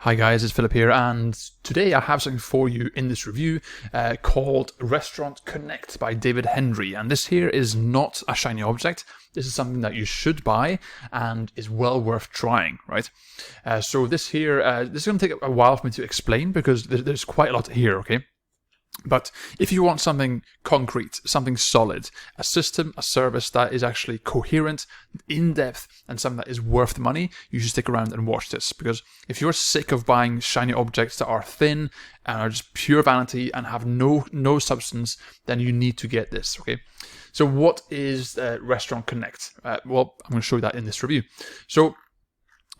Hi guys, it's Philip here, and today I have something for you in this review called Restaurant Connect by David Hendry. And this here is not a shiny object. This is something that you should buy and is well worth trying, right? So this is going to take a while for me to explain because there's quite a lot here, okay? But if you want something concrete, something solid, a system, a service that is actually coherent, in-depth, and something that is worth the money, you should stick around and watch this. Because if you're sick of buying shiny objects that are thin and are just pure vanity and have no substance, then you need to get this, okay? So what is Restaurant Connect? Well, I'm going to show you that in this review. So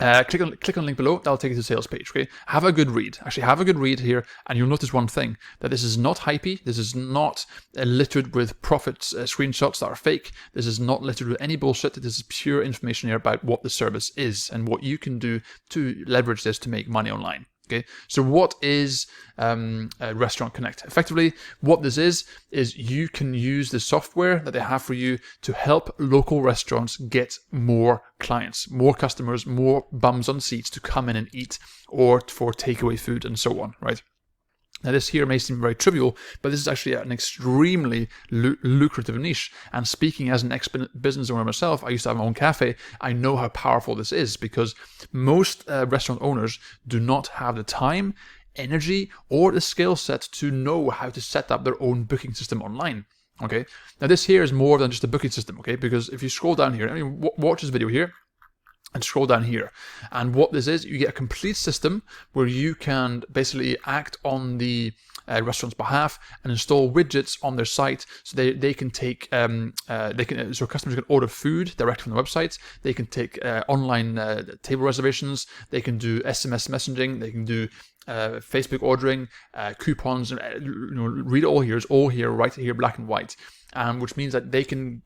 click on the link below, that'll take you to the sales page, okay? Have a good read. Actually, have a good read here, and you'll notice one thing, that this is not hypey, this is not littered with profit screenshots that are fake, this is not littered with any bullshit, this is pure information here about what the service is and what you can do to leverage this to make money online. Okay, so what is Restaurant Connect? Effectively, what this is you can use the software that they have for you to help local restaurants get more clients, more customers, more bums on seats to come in and eat, or for takeaway food and so on, right? Now this here may seem very trivial, but this is actually an extremely lucrative niche. And speaking as an ex-business owner myself, I used to have my own cafe, I know how powerful this is because most restaurant owners do not have the time, energy, or the skill set to know how to set up their own booking system online. Okay, now this here is more than just a booking system, okay, because if you scroll down here, I mean, watch this video here, and scroll down here, and what this is, you get a complete system where you can basically act on the restaurant's behalf and install widgets on their site, so they can take so customers can order food directly from the website. They can take online table reservations. They can do SMS messaging. They can do Facebook ordering, coupons. Read it all here. It's all here, right here, black and white. Which means that they can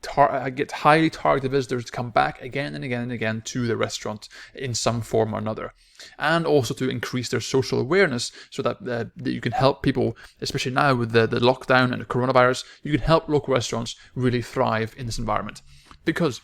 get highly targeted visitors to come back again and again and again to the restaurant in some form or another. And also to increase their social awareness so that you can help people, especially now with the lockdown and the coronavirus, you can help local restaurants really thrive in this environment. Because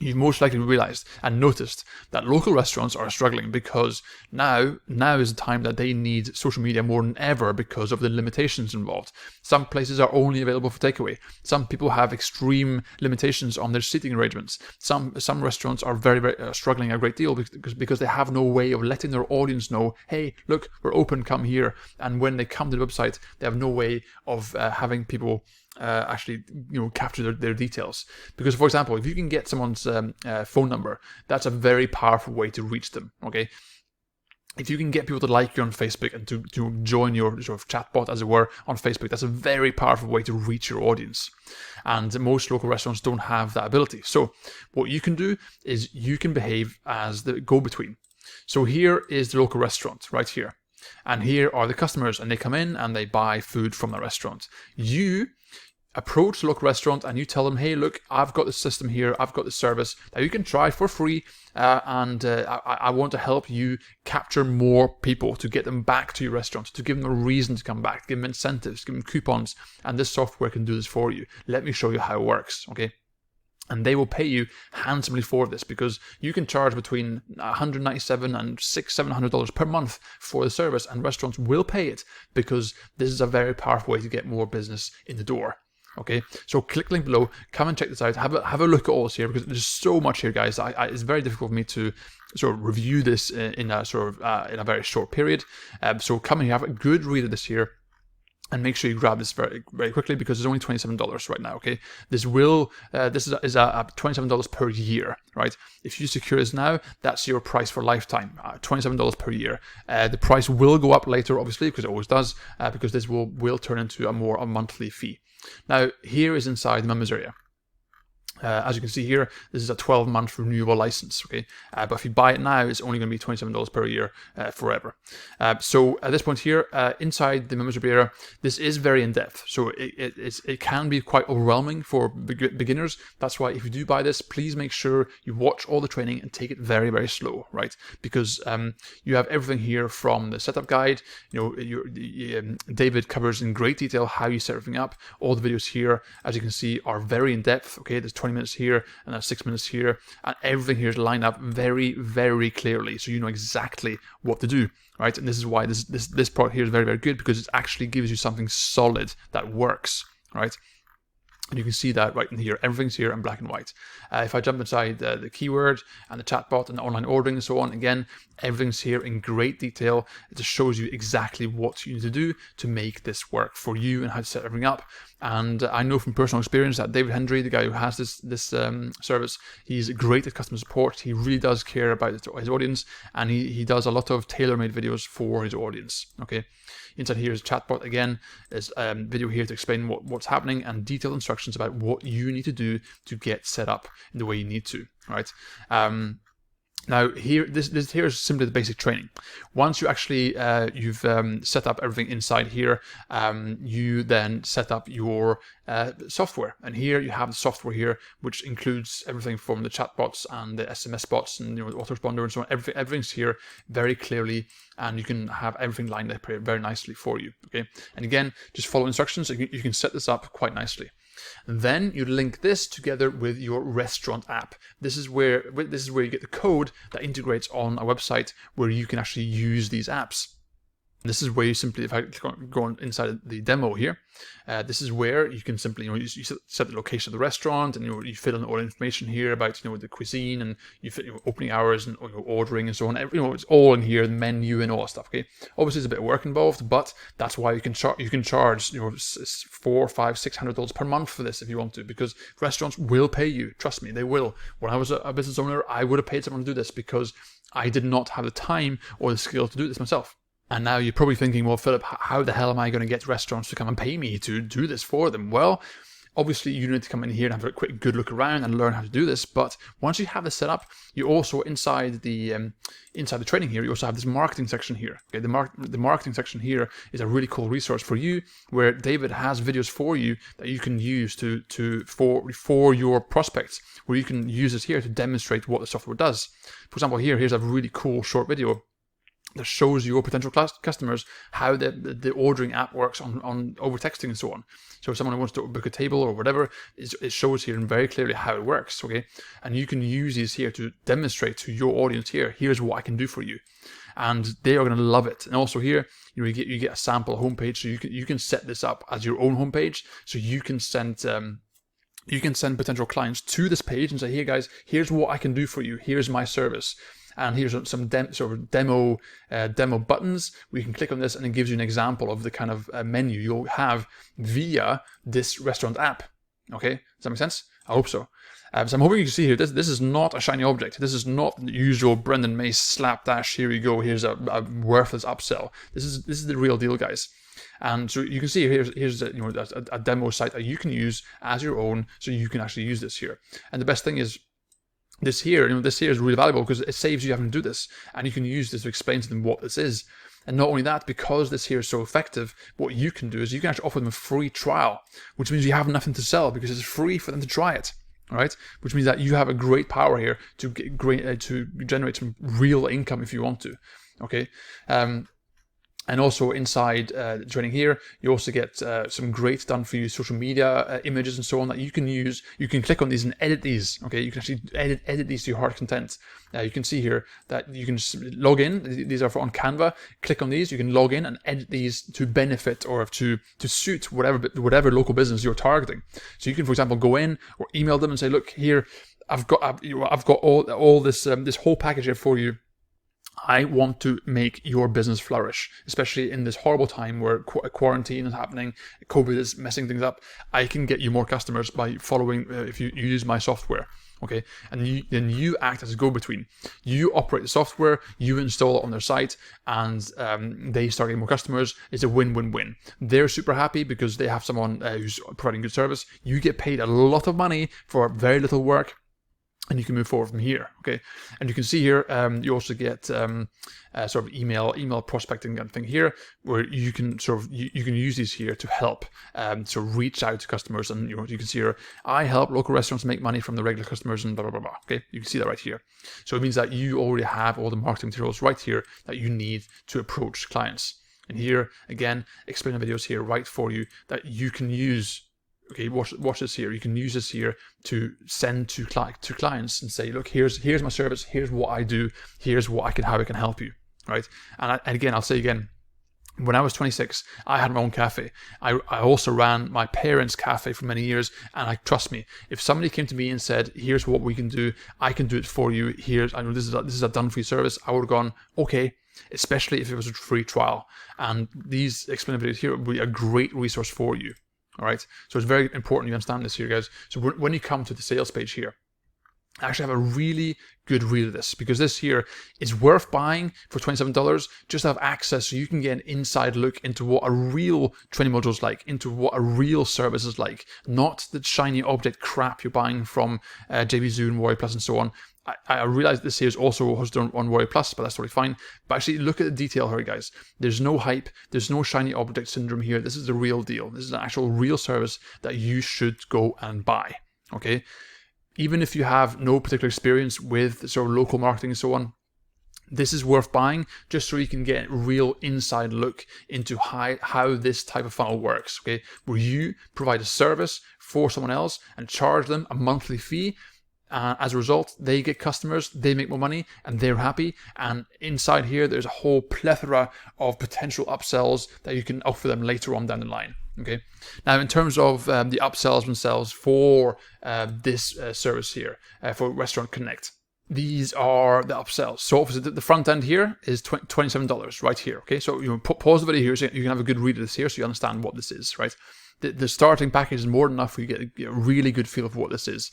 you've most likely realized and noticed that local restaurants are struggling because now is the time that they need social media more than ever because of the limitations involved. Some places are only available for takeaway. Some people have extreme limitations on their seating arrangements. Some restaurants are very struggling a great deal because they have no way of letting their audience know, hey, look, we're open, come here. And when they come to the website, they have no way of having people actually capture their details. Because, for example, if you can get someone's phone number, that's a very powerful way to reach them, okay? If you can get people to like you on Facebook and to join your sort of chatbot, as it were, on Facebook, that's a very powerful way to reach your audience. And most local restaurants don't have that ability. So what you can do is you can behave as the go-between. So here is the local restaurant, right here. And here are the customers, and they come in and they buy food from the restaurant. You approach the local restaurant and you tell them, hey, look, I've got the system here, I've got the service that you can try for free, and I want to help you capture more people to get them back to your restaurant, to give them a reason to come back, give them incentives, give them coupons, and this software can do this for you. Let me show you how it works, okay? And they will pay you handsomely for this because you can charge between $197 and $700 per month for the service, and restaurants will pay it because this is a very powerful way to get more business in the door. Okay, so click link below, come and check this out, have a look at all this here because there's so much here, guys. It's very difficult for me to sort of review this in a very short period. So come and have a good read of this here. And make sure you grab this very, very quickly because it's only $27 right now, okay? This is a $27 per year, right? If you secure this now, that's your price for lifetime, $27 per year. The price will go up later, obviously, because it always does, because this will turn into a monthly fee. Now, here is inside the members area. As you can see here, this is a 12-month renewable license, okay? But if you buy it now, it's only going to be $27 per year forever. So at this point here, inside the membership area, this is very in-depth. So it can be quite overwhelming for beginners. That's why if you do buy this, please make sure you watch all the training and take it very, very slow, right? Because you have everything here from the setup guide. David covers in great detail how you set everything up. All the videos here, as you can see, are very in-depth, okay? There's 20 minutes here, and that's 6 minutes here, and everything here is lined up very, very clearly, so you know exactly what to do, right? And this is why this part here is very, very good, because it actually gives you something solid that works, right? And you can see that right in here, everything's here in black and white. If I jump inside the keyword and the chatbot and the online ordering and so on, again, everything's here in great detail. It just shows you exactly what you need to do to make this work for you and how to set everything up. And I know from personal experience that David Hendry, the guy who has this service, he's great at customer support. He really does care about his audience, and he does a lot of tailor-made videos for his audience. Okay, inside here is a chatbot again. There's a video here to explain what's happening and detailed instructions about what you need to do to get set up in the way you need to. Right. Now here, this here is simply the basic training. Once you actually you've set up everything inside here, you then set up your software. And here you have the software here, which includes everything from the chatbots and the SMS bots and the autoresponder and so on. Everything's here very clearly, and you can have everything lined up here very nicely for you. Okay, and again, just follow instructions. So you can set this up quite nicely. And then you link this together with your restaurant app. This is where you get the code that integrates on a website where you can actually use these apps. This is where you simply, if I go on inside the demo here, this is where you can simply, you set the location of the restaurant, and you fill in all the information here about the cuisine, and you fit opening hours and ordering and so on. It's all in here, the menu and all that stuff. Okay, obviously there's a bit of work involved, but that's why you can charge $400, $500, $600 per month for this if you want to, because restaurants will pay you. Trust me, they will. When I was a business owner, I would have paid someone to do this because I did not have the time or the skill to do this myself. And now you're probably thinking, well, Philip, how the hell am I going to get restaurants to come and pay me to do this for them? Well, obviously you need to come in here and have a quick good look around and learn how to do this. But once you have this set up, you also inside the training here, you also have this marketing section here. Okay, the marketing section here is a really cool resource for you, where David has videos for you that you can use for your prospects, where you can use it here to demonstrate what the software does. For example, here's a really cool short video that shows your potential customers how the ordering app works on over texting and so on. So if someone wants to book a table or whatever, it shows here very clearly how it works. Okay, and you can use these here to demonstrate to your audience here. Here's what I can do for you, and they are going to love it. And also here, you get a sample homepage, so you can set this up as your own homepage, so you can send. You can send potential clients to this page and say, "Here, guys, here's what I can do for you. Here's my service." And here's some demo buttons where you can click on this, and it gives you an example of the kind of menu you'll have via this restaurant app. Okay, does that make sense? I hope so. So I'm hoping you can see here, this is not a shiny object. This is not the usual Brendan Mace slapdash, here you go, here's a worthless upsell. This is the real deal, guys. And so you can see here's a demo site that you can use as your own, so you can actually use this here. And the best thing is, this here is really valuable because it saves you having to do this, and you can use this to explain to them what this is. And not only that, because this here is so effective, what you can do is you can actually offer them a free trial, which means you have nothing to sell because it's free for them to try it. All right, which means that you have a great power here to to generate some real income if you want to. Okay. And also inside the training here, you also get some great done for you social media images and so on that you can use. You can click on these and edit these. Okay, you can actually edit these to your heart content. You can see here that you can log in. These are on Canva. Click on these. You can log in and edit these to benefit or to suit whatever local business you're targeting. So you can, for example, go in or email them and say, look, here I've got all this this whole package here for you. I want to make your business flourish, especially in this horrible time where quarantine is happening, COVID is messing things up. I can get you more customers by following, if you use my software, okay? And then you act as a go-between. You operate the software, you install it on their site, and they start getting more customers. It's a win-win-win. They're super happy because they have someone who's providing good service. You get paid a lot of money for very little work. And you can move forward from here, okay? And you can see here, you also get sort of email prospecting kind of thing here, where you can you can use these here to help reach out to customers. And you can see here, I help local restaurants make money from the regular customers and blah blah blah blah. Okay, you can see that right here. So it means that you already have all the marketing materials right here that you need to approach clients. And here again, explainer videos here right for you that you can use okay, watch this here. You can use this here to send to clients and say, look, here's my service, here's what I do, here's how I can help you, right? And again, I'll say again, when I was 26, I had my own cafe. I also ran my parents' cafe for many years, and trust me, if somebody came to me and said, here's what we can do, I can do it for you, I know this is a done for you service, I would have gone, okay, especially if it was a free trial. And these explainer videos here would be a great resource for you. All right, so it's very important you understand this here, guys. So when you come to the sales page here, I actually have a really good read of this, because this here is worth buying for $27 just to have access, so you can get an inside look into what a real training module is like, into what a real service is like, not the shiny object crap you're buying from JVZoo and Warrior Plus and so on. I realize this here is also hosted on Warrior Plus, but that's totally fine. But actually, look at the detail here, guys. There's no hype. There's no shiny object syndrome here. This is the real deal. This is an actual real service that you should go and buy. Okay? Even if you have no particular experience with sort of local marketing and so on, this is worth buying just so you can get a real inside look into how this type of funnel works. Okay? Where you provide a service for someone else and charge them a monthly fee. As a result, they get customers, they make more money, and they're happy. And inside here, there's a whole plethora of potential upsells that you can offer them later on down the line. Okay. Now, in terms of the upsells themselves for this service here, for Restaurant Connect, these are the upsells. So obviously the front end here is $27 right here. Okay. So you pause the video here so you can have a good read of this here so you understand what this is, right? The starting package is more than enough for you to get a really good feel of what this is.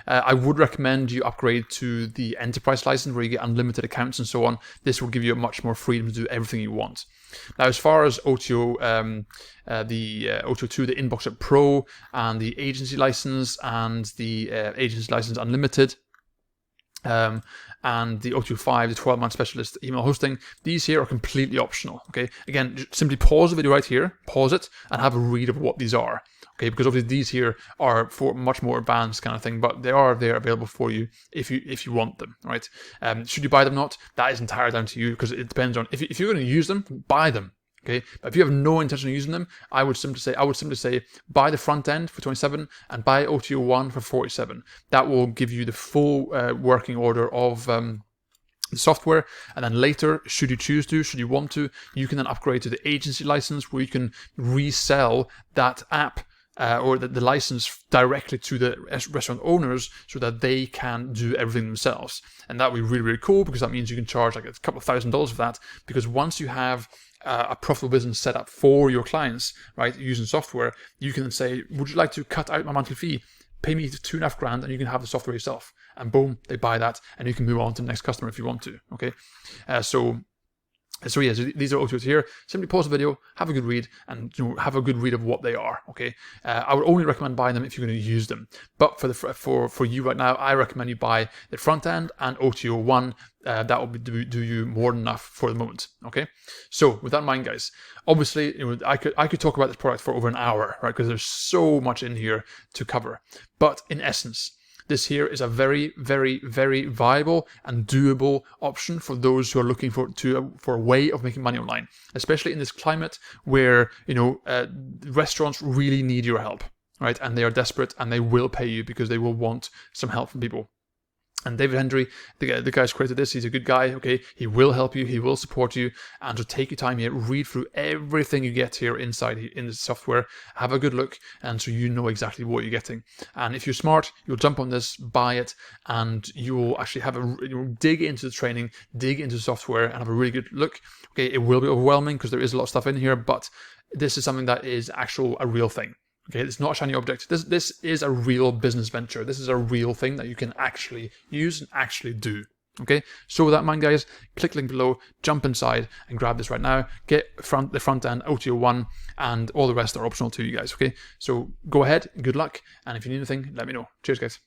I would recommend you upgrade to the enterprise license where you get unlimited accounts and so on. This will give you much more freedom to do everything you want. Now, as far as OTO, the OTO2, the Inbox Up Pro, and the agency license and the agency license unlimited, and the OTO5, the 12-month specialist email hosting, these here are completely optional. Okay, again, just simply pause the video right here, pause it, and have a read of what these are. Okay, because obviously these here are for much more advanced kind of thing, but they are there available for you if you want them, right? Should you buy them or not? That is entirely down to you, because it depends on if you're going to use them, buy them. Okay, but if you have no intention of using them, I would simply say buy the front end for 27 and buy OTO1 for 47. That will give you the full working order of the software, and then later, should you want to, you can then upgrade to the agency license where you can resell that app or the license directly to the restaurant owners so that they can do everything themselves. And that would be really, really cool, because that means you can charge like a couple of $1,000 for that, because once you have a profitable business set up for your clients, right, using software, you can say, would you like to cut out my monthly fee? Pay me $2,500 and you can have the software yourself. And boom, they buy that, and you can move on to the next customer if you want to. Okay, so these are OTOs here. Simply pause the video, have a good read, and have a good read of what they are. Okay, I would only recommend buying them if you're going to use them. But for you right now, I recommend you buy the front end and OTO1. That will do you more than enough for the moment. Okay, so with that in mind, guys, obviously I could talk about this product for over an hour, right? Because there's so much in here to cover. But in essence, this here is a very, very, very viable and doable option for those who are looking for a way of making money online, especially in this climate where restaurants really need your help, right? And they are desperate, and they will pay you because they will want some help from people. And David Hendry, the guy who's created this, he's a good guy, okay? He will help you, he will support you, and so take your time here, read through everything you get here inside in the software, have a good look, and so you know exactly what you're getting. And if you're smart, you'll jump on this, buy it, and you will actually have dig into the training, dig into the software, and have a really good look. Okay, it will be overwhelming because there is a lot of stuff in here, but this is something that is a real thing. Okay, it's not a shiny object. This is a real business venture. This is a real thing that you can actually use and actually do. Okay, so with that in mind, guys, click link below, jump inside and grab this right now. Get the front end OTO1, and all the rest are optional to you guys. Okay, so go ahead, good luck, and if you need anything, let me know. Cheers, guys.